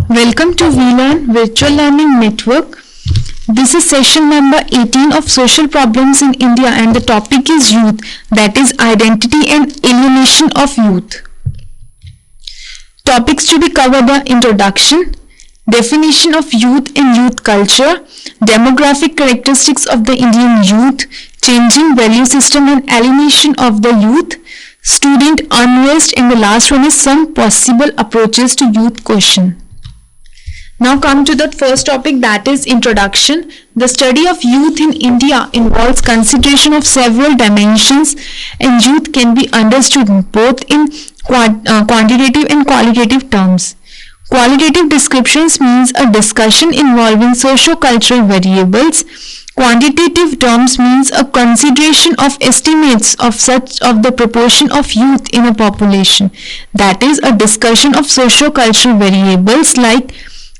Welcome to VLearn Virtual Learning Network. This is session number 18 of Social Problems in India and the topic is youth, that is identity and alienation of youth. Topics to be covered are introduction, definition of youth and youth culture, demographic characteristics of the Indian youth, changing value system and alienation of the youth, student unrest, and the last one is some possible approaches to youth question. Now come to the first topic, that is introduction. The study of youth in India involves consideration of several dimensions, and youth can be understood both in quantitative and qualitative terms. Qualitative descriptions means a discussion involving socio-cultural variables. Quantitative terms means a consideration of estimates of the proportion of youth in a population. That is a discussion of socio-cultural variables like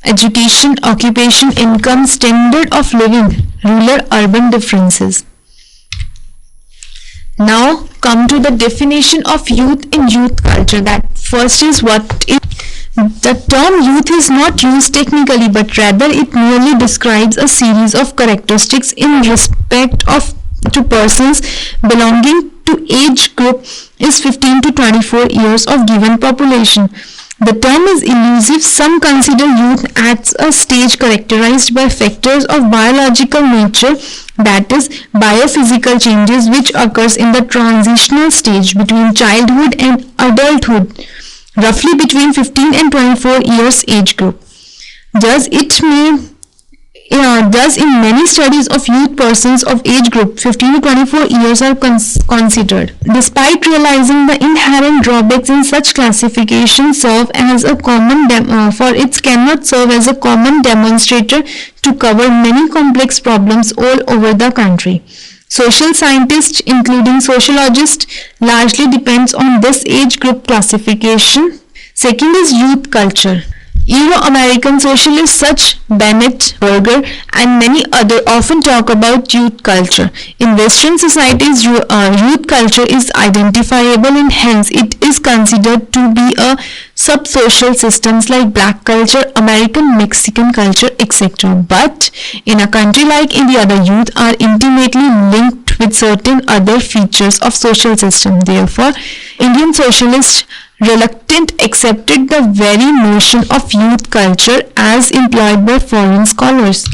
education, occupation, income, standard of living, rural-urban differences. Now come to the definition of youth in youth culture. That first is what is. The term youth is not used technically, but rather it merely describes a series of characteristics in respect of to persons belonging to age group is 15 to 24 years of given population. The term is elusive. Some consider youth as a stage characterized by factors of biological nature, that is, biophysical changes which occurs in the transitional stage between childhood and adulthood, roughly between 15 and 24 years age group. Thus, in many studies of youth, persons of age group 15 to 24 years are considered. Despite realizing the inherent drawbacks in such classification, cannot serve as a common demonstrator to cover many complex problems all over the country. Social scientists, including sociologists, largely depends on this age group classification. Second is youth culture. Euro-American socialists such Bennett, Berger, and many others often talk about youth culture. In Western societies, youth culture is identifiable and hence it is considered to be a sub-social systems like black culture, American, Mexican culture, etc. But in a country like India, the youth are intimately linked with certain other features of social system. Therefore, Indian socialists reluctant accepted the very notion of youth culture as employed by foreign scholars.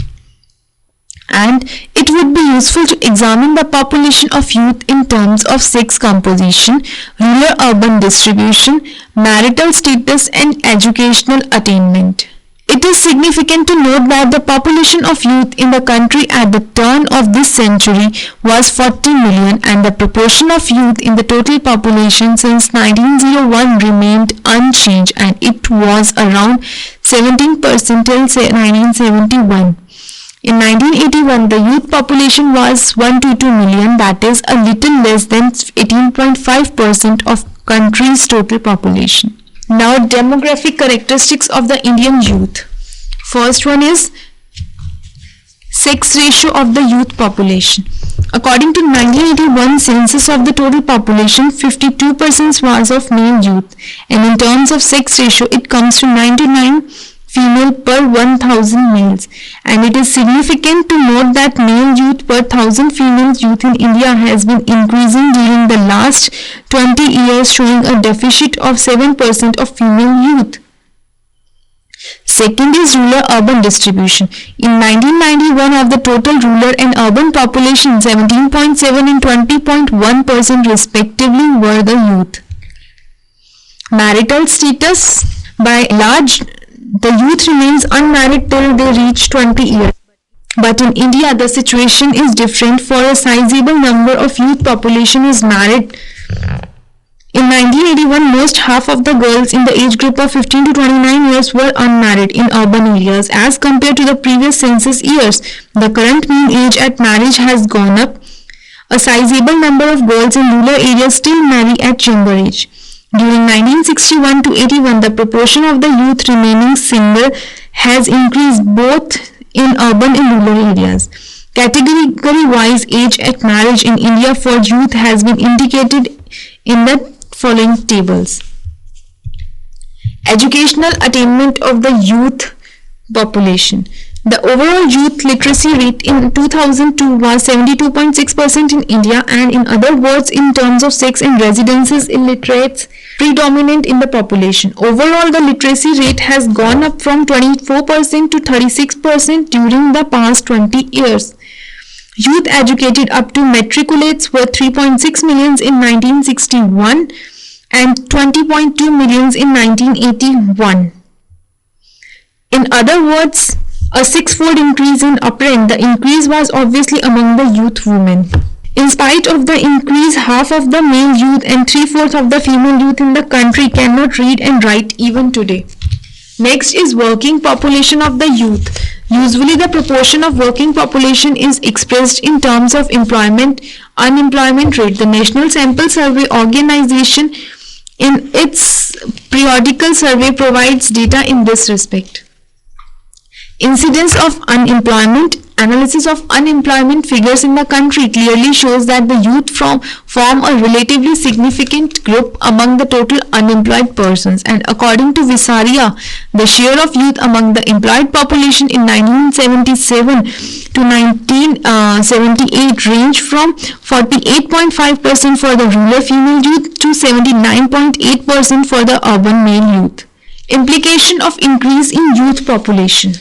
And it would be useful to examine the population of youth in terms of sex composition, rural-urban distribution, marital status, and educational attainment. It is significant to note that the population of youth in the country at the turn of this century was 40 million and the proportion of youth in the total population since 1901 remained unchanged and it was around 17% till 1971. In 1981, the youth population was 122 million, that is a little less than 18.5% of country's total population. Now, demographic characteristics of the Indian youth. First one is sex ratio of the youth population. According to 1981 census of the total population, 52% was of male youth, and in terms of sex ratio, it comes to 99 female per 1000 males, and it is significant to note that male youth per 1000 female youth in India has been increasing during the last 20 years, showing a deficit of 7% of female youth. Second is rural-urban distribution. In 1991, of the total rural and urban population, 17.7 and 20.1% respectively were the youth. Marital status. By large, the youth remains unmarried till they reach 20 years. But in India, the situation is different, for a sizable number of youth population is married. In 1981, most half of the girls in the age group of 15 to 29 years were unmarried in urban areas as compared to the previous census years. The current mean age at marriage has gone up. A sizable number of girls in rural areas still marry at younger age. During 1961 to 81, the proportion of the youth remaining single has increased both in urban and rural areas. Category-wise age at marriage in India for youth has been indicated in the following tables. Educational attainment of the youth population. The overall youth literacy rate in 2002 was 72.6% in India, and in other words, in terms of sex and residences, illiterates predominant in the population. Overall, the literacy rate has gone up from 24% to 36% during the past 20 years. Youth educated up to matriculates were 3.6 million in 1961 and 20.2 million in 1981. In other words, a six-fold increase in upper end. The increase was obviously among the youth women. In spite of the increase, half of the male youth and three-fourths of the female youth in the country cannot read and write even today. Next is working population of the youth. Usually the proportion of working population is expressed in terms of unemployment rate. The National Sample Survey Organization in its periodical survey provides data in this respect. Incidence of unemployment. Analysis of unemployment figures in the country clearly shows that the youth form a relatively significant group among the total unemployed persons, and according to Visaria, the share of youth among the employed population in 1977 to 1978 ranged from 48.5% for the rural female youth to 79.8% for the urban male youth. Implication of increase in youth population.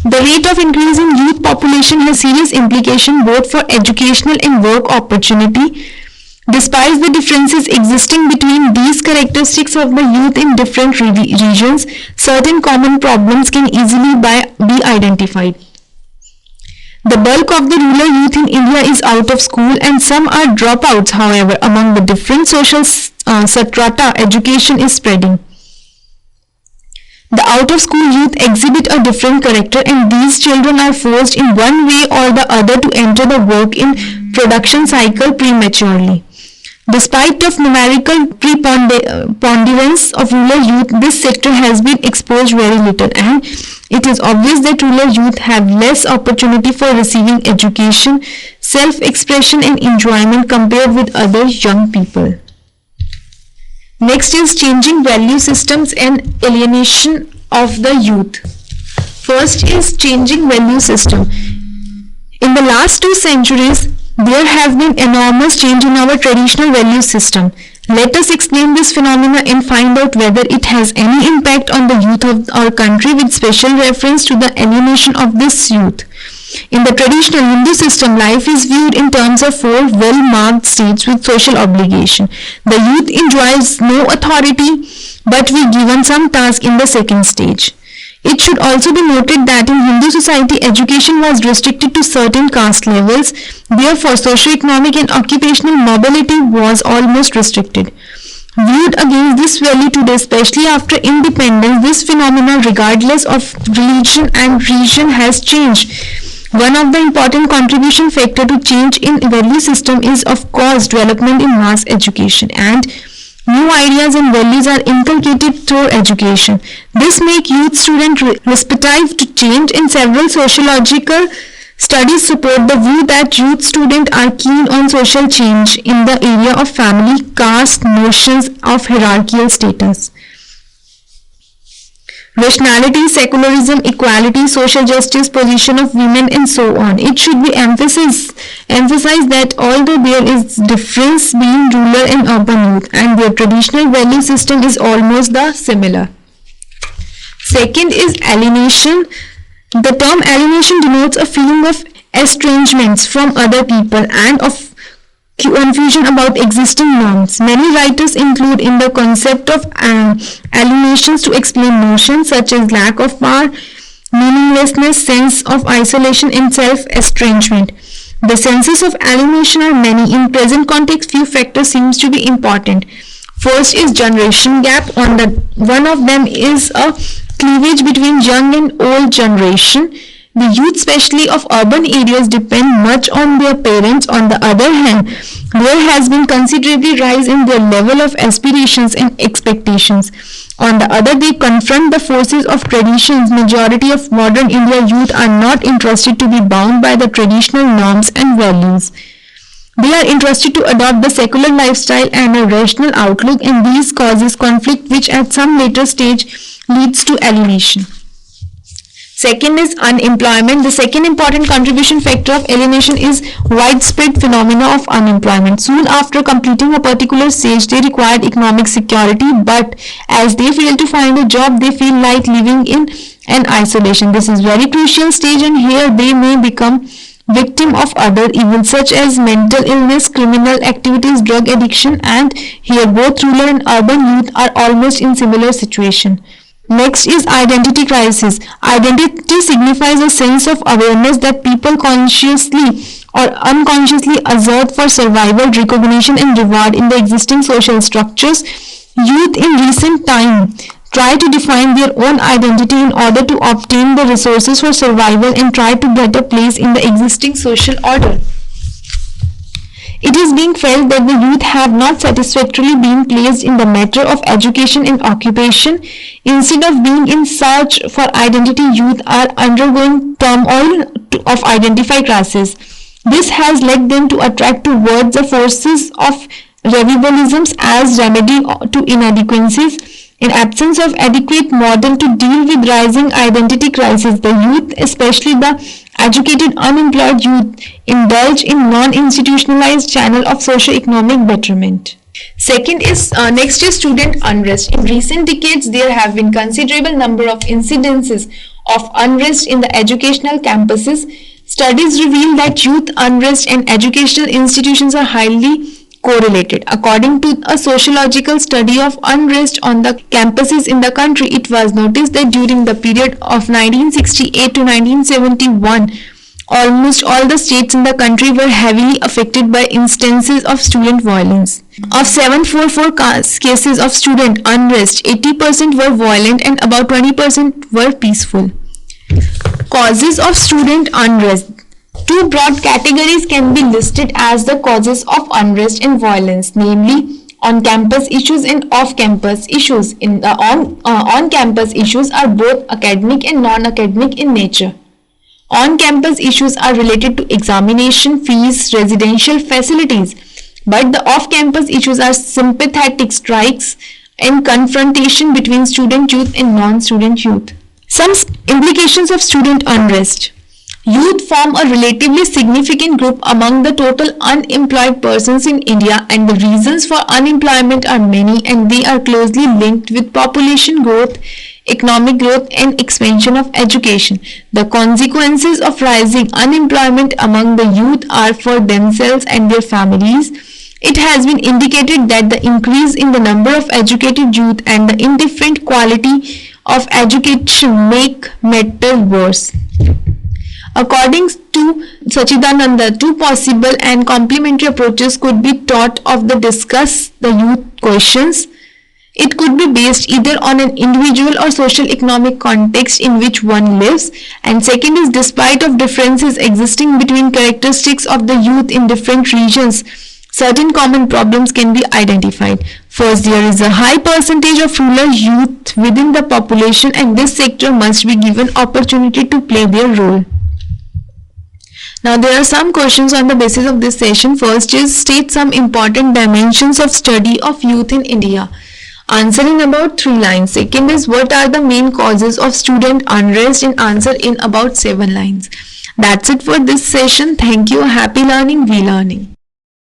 The rate of increase in youth population has serious implications both for educational and work opportunity. Despite the differences existing between these characteristics of the youth in different regions, certain common problems can easily be identified. The bulk of the rural youth in India is out of school and some are dropouts. However, among the different social strata, education is spreading. The out-of-school youth exhibit a different character, and these children are forced in one way or the other to enter the work in production cycle prematurely. Despite of numerical preponderance of rural youth, this sector has been exposed very little, and it is obvious that rural youth have less opportunity for receiving education, self-expression and enjoyment compared with other young people. Next is changing value systems and alienation of the youth. First is changing value system. In the last 2 centuries, there have been enormous change in our traditional value system. Let us explain this phenomena and find out whether it has any impact on the youth of our country with special reference to the alienation of this youth. In the traditional Hindu system, life is viewed in terms of 4 well-marked states with social obligation. The youth enjoys no authority but we given some task in the second stage. It should also be noted that in Hindu society, education was restricted to certain caste levels. Therefore, socio-economic and occupational mobility was almost restricted. Viewed against this value today, especially after independence, this phenomenon, regardless of religion and region, has changed. One of the important contribution factor to change in value system is of course development in mass education, and new ideas and values are inculcated through education. This makes youth students receptive to change, and several sociological studies support the view that youth students are keen on social change in the area of family, caste, notions of hierarchical status. Rationality, secularism, equality, social justice, position of women and so on. It should be emphasized that although there is difference between rural and urban youth, and their traditional value system is almost the similar. Second is alienation. The term alienation denotes a feeling of estrangements from other people and of confusion about existing norms. Many writers include in the concept of alienations to explain notions such as lack of power, meaninglessness, sense of isolation and self-estrangement. The senses of alienation are many. In present context, few factors seems to be important. First is generation gap. One of them is a cleavage between young and old generation. The youth, especially of urban areas, depend much on their parents. On the other hand, there has been considerable rise in their level of aspirations and expectations. On the other, they confront the forces of traditions. Majority of modern India youth are not interested to be bound by the traditional norms and values. They are interested to adopt the secular lifestyle and a rational outlook, and these causes conflict which at some later stage leads to alienation. Second is unemployment. The second important contribution factor of alienation is widespread phenomena of unemployment. Soon after completing a particular stage, they required economic security, but as they fail to find a job, they feel like living in an isolation. This is very crucial stage, and here they may become victim of other evils such as mental illness, criminal activities, drug addiction, and here both rural and urban youth are almost in similar situation. Next is identity crisis. Identity signifies a sense of awareness that people consciously or unconsciously assert for survival, recognition, and reward in the existing social structures. Youth in recent time try to define their own identity in order to obtain the resources for survival and try to get a place in the existing social order. It is being felt that the youth have not satisfactorily been placed in the matter of education and occupation. Instead of being in search for identity, youth are undergoing turmoil of identified classes. This has led them to attract towards the forces of revivalisms as remedy to inadequacies. In absence of adequate model to deal with rising identity crisis, the youth, especially the educated unemployed youth, indulge in non-institutionalized channel of socio-economic betterment. Next is student unrest. In recent decades, there have been considerable number of incidences of unrest in the educational campuses. Studies reveal that youth unrest and educational institutions are highly correlated. According to a sociological study of unrest on the campuses in the country, it was noticed that during the period of 1968 to 1971, almost all the states in the country were heavily affected by instances of student violence. Of 744 cases of student unrest, 80% were violent and about 20% were peaceful. Causes of student unrest. Two broad categories can be listed as the causes of unrest and violence, namely on-campus issues and off-campus issues. In the on-campus issues are both academic and non-academic in nature. On-campus issues are related to examination, fees, residential facilities, but the off-campus issues are sympathetic strikes and confrontation between student youth and non-student youth. Some implications of student unrest. Youth form a relatively significant group among the total unemployed persons in India, and the reasons for unemployment are many and they are closely linked with population growth, economic growth and expansion of education. The consequences of rising unemployment among the youth are for themselves and their families. It has been indicated that the increase in the number of educated youth and the indifferent quality of education make matters worse. According to Sachidananda, two possible and complementary approaches could be thought of to discuss the youth questions. It could be based either on an individual or social economic context in which one lives, and second is despite of differences existing between characteristics of the youth in different regions, certain common problems can be identified. First, there is a high percentage of rural youth within the population, and this sector must be given opportunity to play their role. Now there are some questions on the basis of this session. First is state some important dimensions of study of youth in India. Answer in about 3 lines. Second is what are the main causes of student unrest, and answer in about 7 lines. That's it for this session. Thank you. Happy learning, we learning.